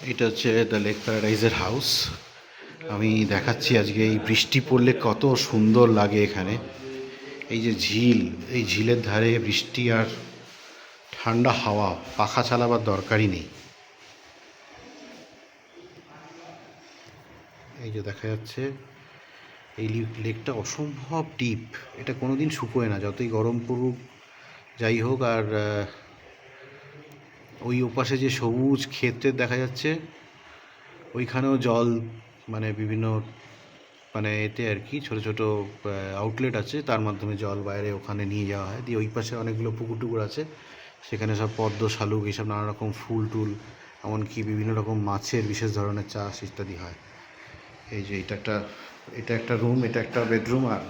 এটা হচ্ছে the lake প্যারাডাইজের house. আমি দেখাচ্ছি আজকে এই বৃষ্টি পড়লে কত সুন্দর লাগে এখানে। এই যে ঝিল, এই ঝিলের ধারে বৃষ্টি আর ঠান্ডা হাওয়া, পাখা চালাবার দরকারই নেই। এই যে দেখা যাচ্ছে এই লেকটা অসম্ভব ডিপ, এটা কোনোদিন শুকোয় না যতই গরম পড়ুক যাই হোক। আর ওই ওপাশে যে সবুজ ক্ষেত্রে দেখা যাচ্ছে ওইখানেও জল, মানে বিভিন্ন মানে এতে আর কি ছোটো ছোটো আউটলেট আছে, তার মাধ্যমে জল বাইরে ওখানে নিয়ে যাওয়া হয়। দিয়ে ওই পাশে অনেকগুলো পুকুর টুকুর আছে, সেখানে সব পদ্ম শালুক এইসব নানা রকম ফুল টুল, এমনকি বিভিন্ন রকম মাছের বিশেষ ধরনের চাষ ইত্যাদি হয়। এই যে এটা একটা রুম, এটা একটা বেডরুম, আর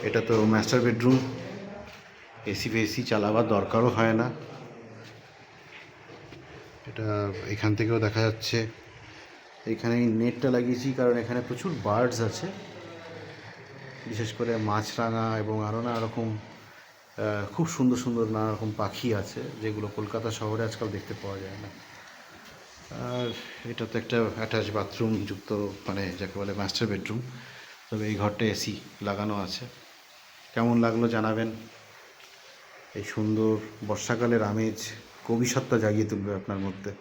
এটা তো মাস্টার বেডরুম। এসি ফেসি চালাবার দরকারও হয় না। এটা এখান থেকেও দেখা যাচ্ছে। এখানে নেটটা লাগিয়েছি কারণ এখানে প্রচুর বার্ডস আছে, বিশেষ করে মাছরাঙা এবং আরও নানা রকম খুব সুন্দর সুন্দর নানা রকম পাখি আছে, যেগুলো কলকাতা শহরে আজকাল দেখতে পাওয়া যায় না। আর এটা তো একটা অ্যাটাচ বাথরুম যুক্ত, মানে যাকে বলে মাস্টার বেডরুম। তবে এই ঘরটা এসি লাগানো আছে। কেমন লাগলো জানাবেন। এই সুন্দর বর্ষাকালের আমেজ কবিসত্তা জাগিয়ে তুলবে আপনার মধ্যে।